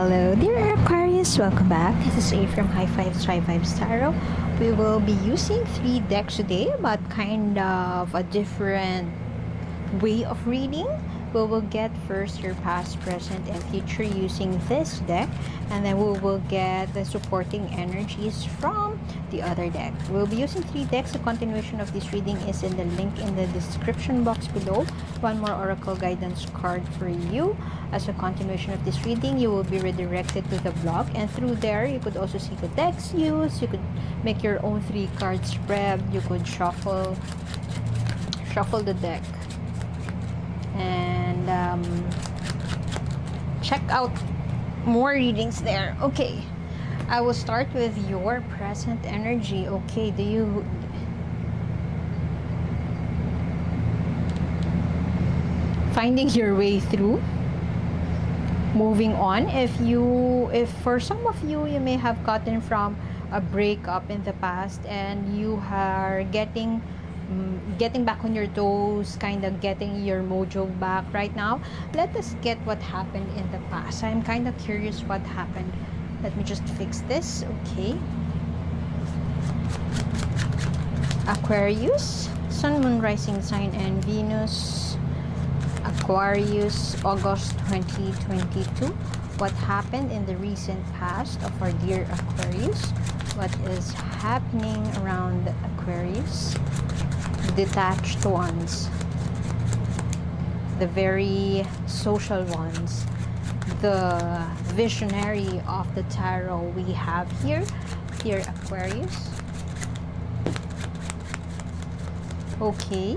Hello dear Aquarius, welcome back. This is A from High Five Try Vibes Tarot. We will be using 3 decks today, but kind of a different way of reading. We will get first your past, present, and future using this deck, and then we will get the supporting energies from the other deck. We'll be using 3 decks. A continuation of this reading is in the link in the description box below. One more oracle guidance card for you. As a continuation of this reading, you will be redirected to the blog, and through there you could also see the decks used. You could make your own 3 card spread. You could shuffle the deck and check out more readings there. Okay, I will start with your present energy. Okay, do you finding your way through, moving on? If for some of you, you may have gotten from a breakup in the past and you are getting back on your toes, kind of getting your mojo back right now. Let us get what happened in the past. I'm kind of curious what happened. Let me just fix this. Okay, Aquarius, Sun, Moon, Rising Sign, and Venus. Aquarius, August 2022. What happened in the recent past of our dear Aquarius? What is happening around Aquarius? Detached ones, the very social ones, the visionary of the tarot we have here, Aquarius. Okay,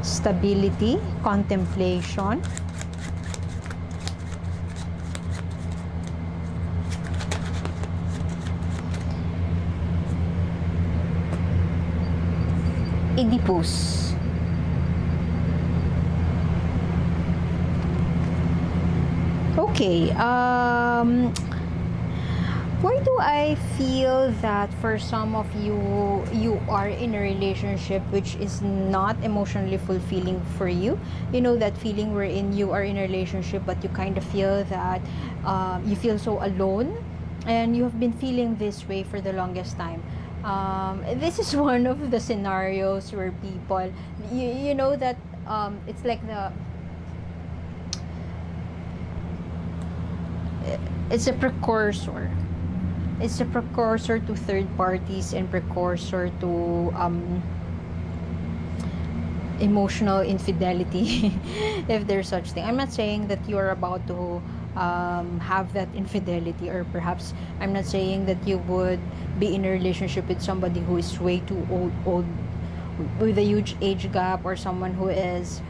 stability, contemplation, Oedipus. Okay, why do I feel that for some of you, you are in a relationship which is not emotionally fulfilling for you? You know that feeling wherein you are in a relationship but you kind of feel that you feel so alone, and you have been feeling this way for the longest time. This is one of the scenarios where people, you know that it's like it's a precursor. It's a precursor to third parties and precursor to emotional infidelity, if there's such thing. I'm not saying that you're about to have that infidelity, or perhaps I'm not saying that you would be in a relationship with somebody who is way too old with a huge age gap, or someone who is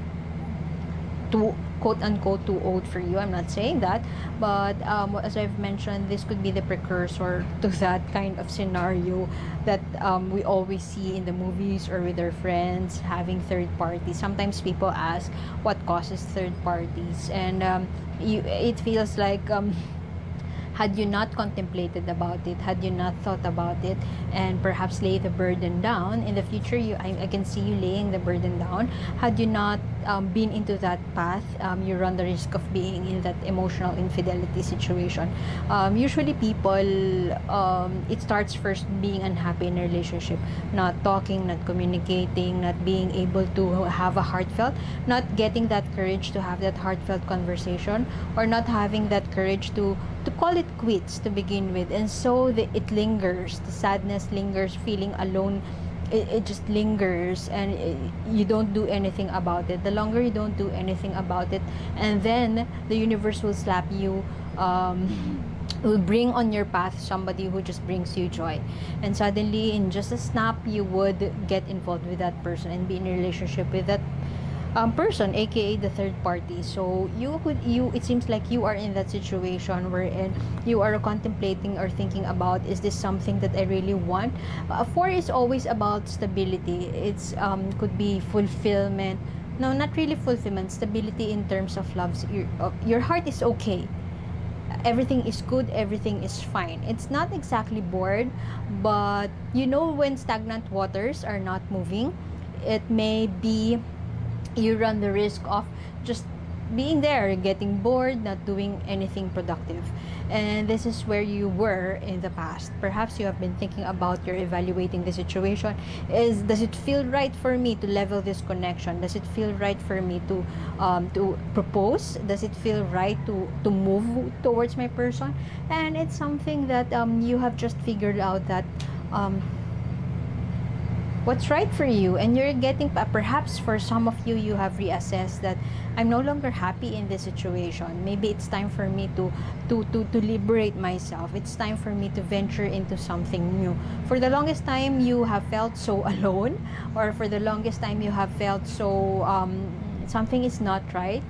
too quote unquote too old for you. I'm not saying that, but as I've mentioned, this could be the precursor to that kind of scenario that we always see in the movies or with our friends having third parties. Sometimes people ask what causes third parties, and it feels like had you not contemplated about it, had you not thought about it, and perhaps lay the burden down in the future, I can see you laying the burden down. Had you not been into that path, you run the risk of being in that emotional infidelity situation. Usually people, it starts first being unhappy in a relationship, not talking, not communicating, not being able to have a heartfelt, not getting that courage to have that heartfelt conversation, or not having that courage to call it quits to begin with. And so it lingers, the sadness lingers, feeling alone, it just lingers, and you don't do anything about it. The longer you don't do anything about it, and then the universe will slap you, will bring on your path somebody who just brings you joy, and suddenly in just a snap you would get involved with that person and be in a relationship with that person, aka the third party. So it seems like you are in that situation wherein you are contemplating or thinking about, is this something that I really want? 4 is always about stability. It's could be fulfillment. No, not really fulfillment. Stability in terms of love. Your heart is okay, everything is good, everything is fine. It's not exactly bored, but you know when stagnant waters are not moving, it may be you run the risk of just being there, getting bored, not doing anything productive. And this is where you were in the past. Perhaps you have been thinking about, you're evaluating the situation. Does it feel right for me to level this connection? Does it feel right for me to propose? Does it feel right to move towards my person? And it's something that you have just figured out that what's right for you, and you're getting, perhaps for some of you, you have reassessed that I'm no longer happy in this situation. Maybe it's time for me to liberate myself. It's time for me to venture into something new. For the longest time you have felt so alone, or for the longest time you have felt so something is not right.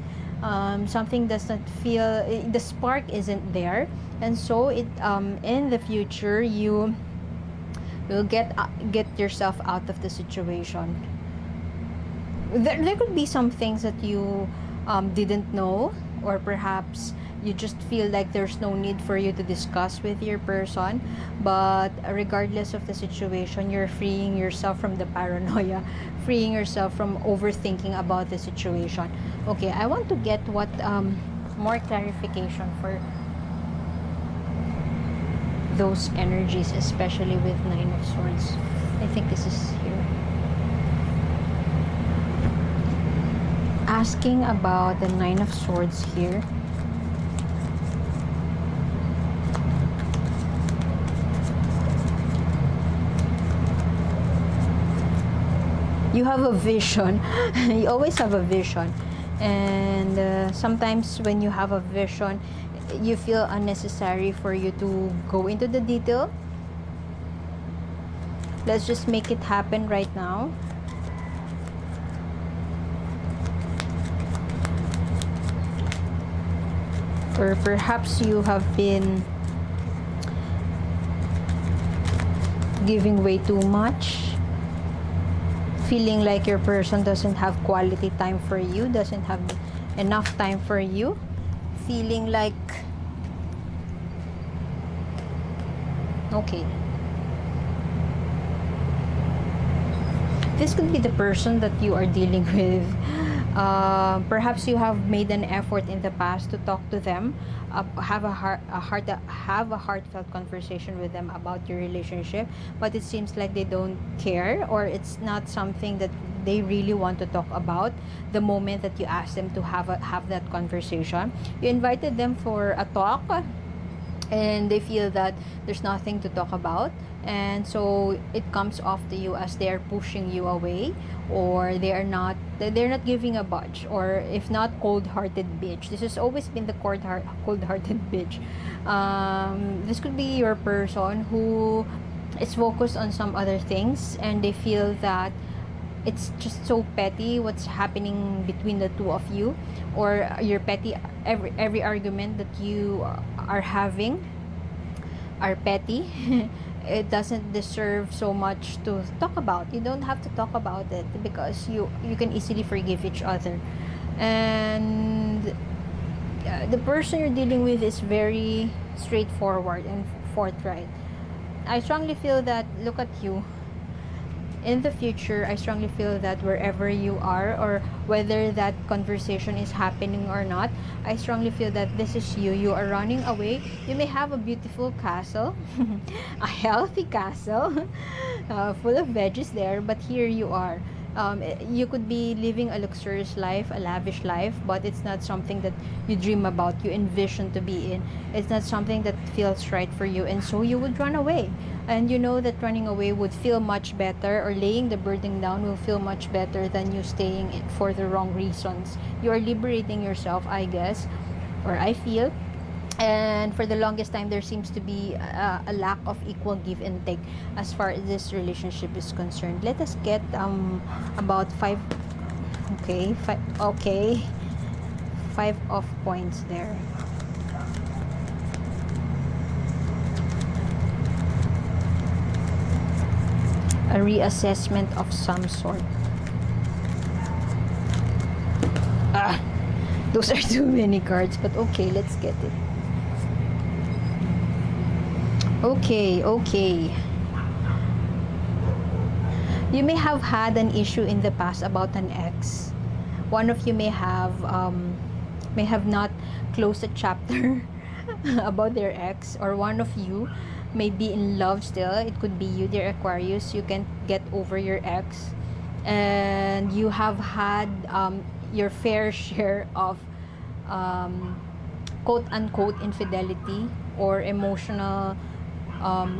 Something doesn't feel, the spark isn't there, and so it in the future you will get yourself out of the situation. There could be some things that you didn't know, or perhaps you just feel like there's no need for you to discuss with your person. But regardless of the situation, you're freeing yourself from the paranoia, freeing yourself from overthinking about the situation. Okay, I want to get what more clarification for those energies, especially with Nine of Swords. I think this is here. Asking about the Nine of Swords here. You have a vision. You always have a vision. And sometimes when you have a vision, you feel unnecessary for you to go into the detail. Let's just make it happen right now. Or perhaps you have been giving way too much, feeling like your person doesn't have quality time for you, doesn't have enough time for you, feeling like, okay, this could be the person that you are dealing with. Perhaps you have made an effort in the past to talk to them, have a heartfelt conversation with them about your relationship, but it seems like they don't care, or it's not something that they really want to talk about. The moment that you ask them to have that conversation, you invited them for a talk, and they feel that there's nothing to talk about, and so it comes off to you as they're pushing you away, or they're not giving a budge, or if not, cold-hearted bitch. This has always been the cold-hearted bitch. This could be your person who is focused on some other things, and they feel that it's just so petty what's happening between the two of you, or you're petty. Every argument that you are having are petty. It doesn't deserve so much to talk about. You don't have to talk about it, because you can easily forgive each other. And the person you're dealing with is very straightforward and forthright. I strongly feel that, look at you. In the future, I strongly feel that wherever you are, or whether that conversation is happening or not, I strongly feel that this is you. You are running away. You may have a beautiful castle, a healthy castle, full of veggies there, but here you are. You could be living a luxurious life, a lavish life, but it's not something that you dream about, you envision to be in. It's not something that feels right for you, and so you would run away. And you know that running away would feel much better, or laying the burden down will feel much better than you staying for the wrong reasons. You are liberating yourself, I guess, or I feel. And for the longest time, there seems to be a lack of equal give and take as far as this relationship is concerned. Let us get about five of points there. A reassessment of some sort. Those are too many cards, but okay, let's get it. Okay. You may have had an issue in the past about an ex, one of you may have not closed a chapter about their ex, or one of you may be in love still. It could be you, dear Aquarius. You can't get over your ex, and you have had your fair share of quote unquote infidelity or emotional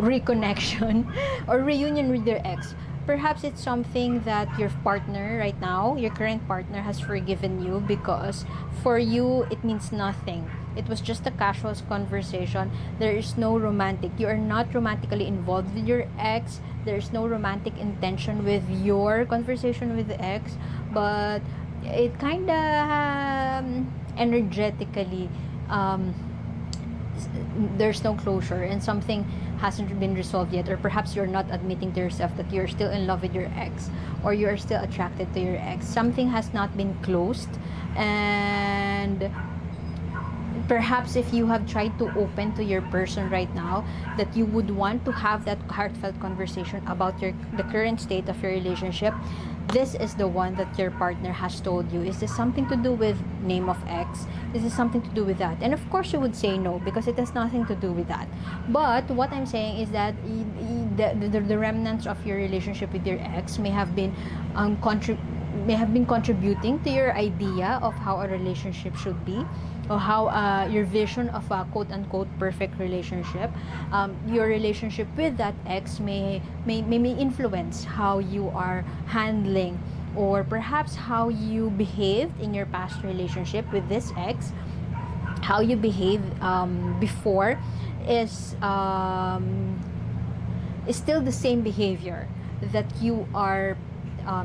reconnection or reunion with your ex. Perhaps it's something that your partner right now, your current partner, has forgiven you, because for you it means nothing. It was just a casual conversation. There is no romantic. You are not romantically involved with your ex. There is no romantic intention with your conversation with the ex, but it kind of energetically there's no closure, and something hasn't been resolved yet, or perhaps you're not admitting to yourself that you're still in love with your ex, or you're still attracted to your ex. Something has not been closed, and perhaps if you have tried to open to your person right now, that you would want to have that heartfelt conversation about the current state of your relationship, this is the one that your partner has told you. Is this something to do with name of X? Is this something to do with that? And of course you would say no, because it has nothing to do with that. But what I'm saying is that the remnants of your relationship with your ex may have been contributing to your idea of how a relationship should be, or how your vision of a quote-unquote perfect relationship. Your relationship with that ex may influence how you are handling, or perhaps how you behaved in your past relationship with this ex. How you behaved before is still the same behavior that you are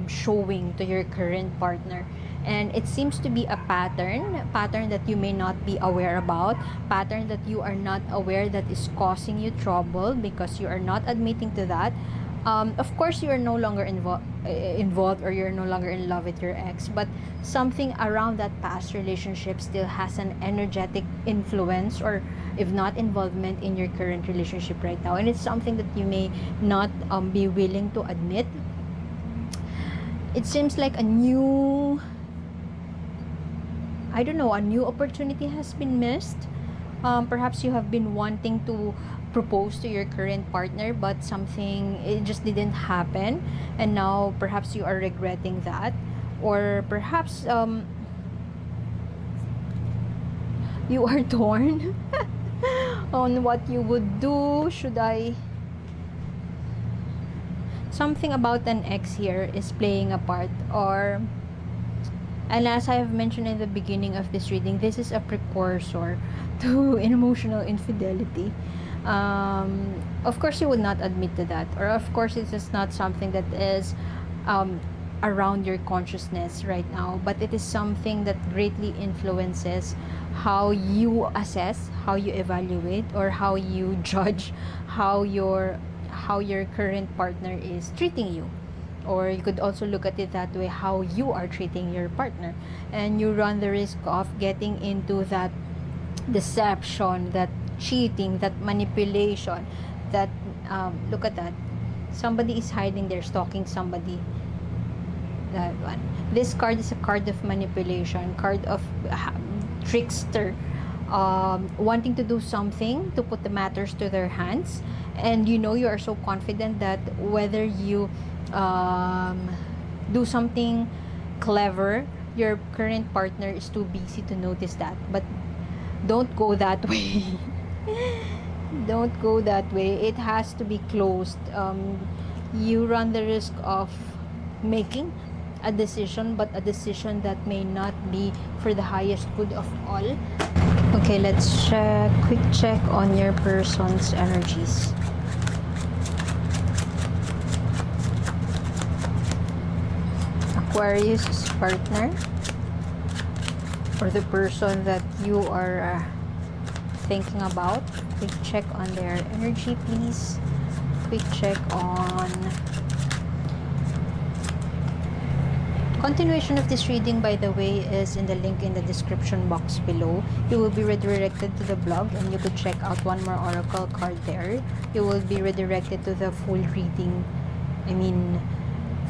showing to your current partner. And it seems to be a pattern that you may not be aware about, pattern that you are not aware that is causing you trouble, because you are not admitting to that. Of course you are no longer involved, or you're no longer in love with your ex, but something around that past relationship still has an energetic influence, or if not involvement, in your current relationship right now. And it's something that you may not be willing to admit. It seems like a new opportunity has been missed. Perhaps you have been wanting to propose to your current partner, but it just didn't happen, and now perhaps you are regretting that. Or perhaps you are torn on what you would do. Something about an ex here is playing a part, and as I have mentioned in the beginning of this reading, this is a precursor to emotional infidelity. Of course you would not admit to that, or of course it is not something that is around your consciousness right now, but it is something that greatly influences how you assess, how you evaluate, or how you judge how your current partner is treating you. Or you could also look at it that way, how you are treating your partner, and you run the risk of getting into that deception, that cheating, that manipulation, that look at that, somebody is hiding there, stalking somebody. That one, this card is a card of manipulation, card of trickster, wanting to do something to put the matters to their hands. And you are so confident that whether you do something clever, your current partner is too busy to notice that. But don't go that way. Don't go that way. It has to be closed. You run the risk of making a decision, but a decision that may not be for the highest good of all. Okay, let's quick check on your person's energies. Aquarius partner, or the person that you are thinking about. Quick check on their energy, please. Quick check on continuation of this reading, by the way, is in the link in the description box below. You will be redirected to the blog, and you could check out one more oracle card there. You will be redirected to the full reading,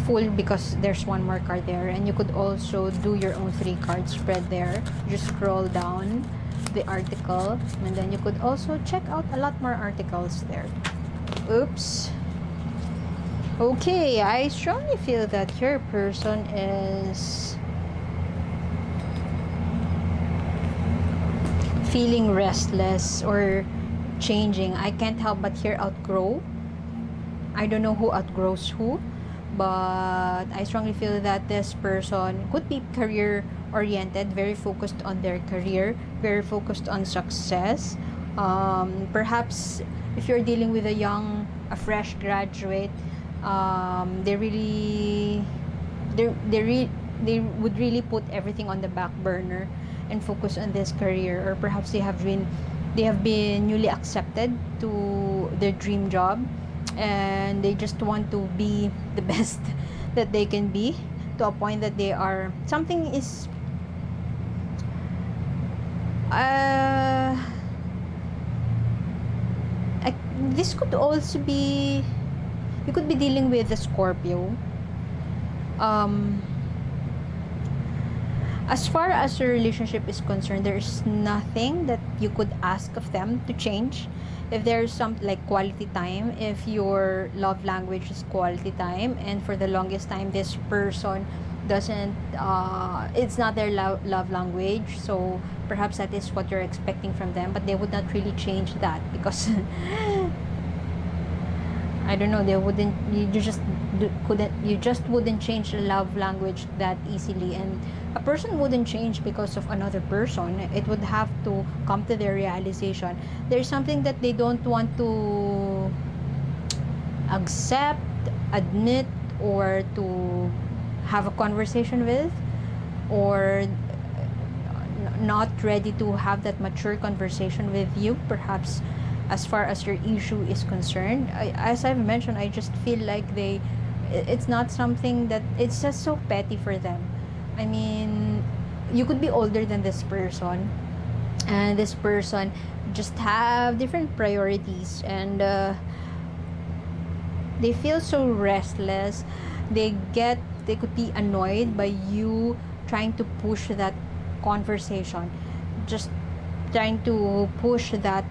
full because there's one more card there, and you could also do your own 3-card spread there. Just scroll down the article, and then you could also check out a lot more articles there. Oops. Okay, I strongly feel that your person is feeling restless or changing. I can't help but hear outgrow. I don't know who outgrows who, but I strongly feel that this person could be career oriented, very focused on their career, very focused on success. Perhaps if you're dealing with a fresh graduate, they would really put everything on the back burner and focus on this career. Or perhaps they have been newly accepted to their dream job, and they just want to be the best that they can be, to a point that they are something is this could also be, you could be dealing with a Scorpio. As far as your relationship is concerned, there's nothing that you could ask of them to change. If there's some like quality time, if your love language is quality time, and for the longest time this person doesn't it's not their love language, so perhaps that is what you're expecting from them, but they would not really change that because I don't know, they wouldn't, you just wouldn't change the love language that easily. And a person wouldn't change because of another person. It would have to come to their realization. There's something that they don't want to accept, admit, or to have a conversation with, or not ready to have that mature conversation with you, perhaps as far as your issue is concerned. As I've mentioned, I just feel like it's not something that, it's just so petty for them. I mean, you could be older than this person, and this person just have different priorities, and they feel so restless. They could be annoyed by you trying to push that conversation, just trying to push that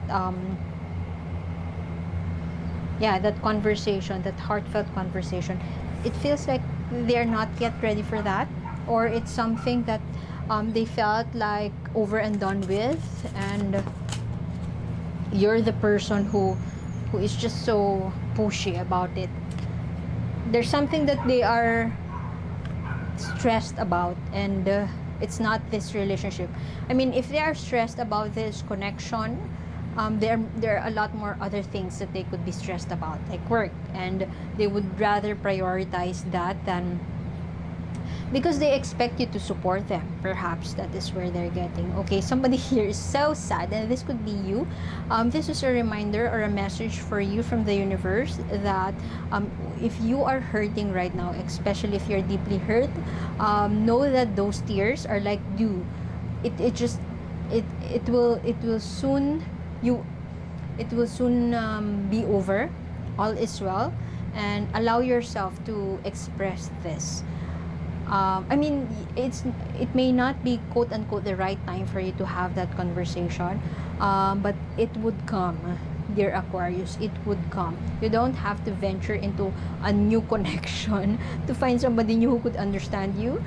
that conversation, that heartfelt conversation. It feels like they're not yet ready for that, or it's something that they felt like over and done with, and you're the person who is just so pushy about it. There's something that they are stressed about, and it's not this relationship. I mean, if they are stressed about this connection, there are a lot more other things that they could be stressed about, like work, and they would rather prioritize that than, because they expect you to support them. Perhaps that is where they're getting. Okay, somebody here is so sad, and this could be you. This is a reminder or a message for you from the universe that if you are hurting right now, especially if you're deeply hurt, know that those tears are like dew. It will soon be over. All is well, and allow yourself to express this. I mean, it may not be quote unquote the right time for you to have that conversation, but it would come, dear Aquarius. It would come. You don't have to venture into a new connection to find somebody new who could understand you.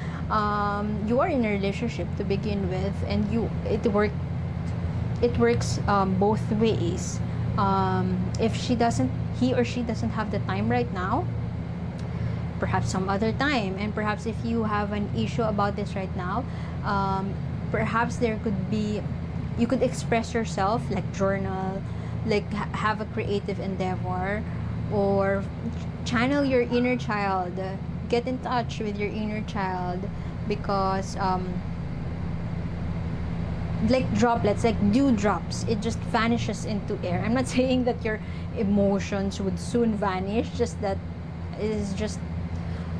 You are in a relationship to begin with, and it works both ways. If he or she doesn't have the time right now, perhaps some other time. And perhaps if you have an issue about this right now, perhaps you could express yourself, like journal, like have a creative endeavor, or channel your inner child, get in touch with your inner child, because like droplets, like dew drops, it just vanishes into air. I'm not saying that your emotions would soon vanish, just that it is just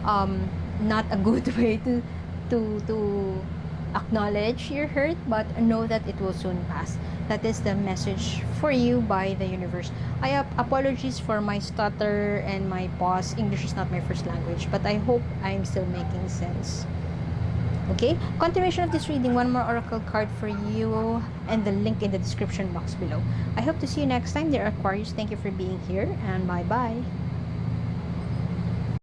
not a good way to acknowledge your hurt, but know that it will soon pass. That is the message for you by the universe. Apologies for my stutter and my pause. English is not my first language, but I hope I'm still making sense. Okay, continuation of this reading, one more oracle card for you, and the link in the description box below. I hope to see you next time, dear Aquarius. Thank you for being here, and bye bye.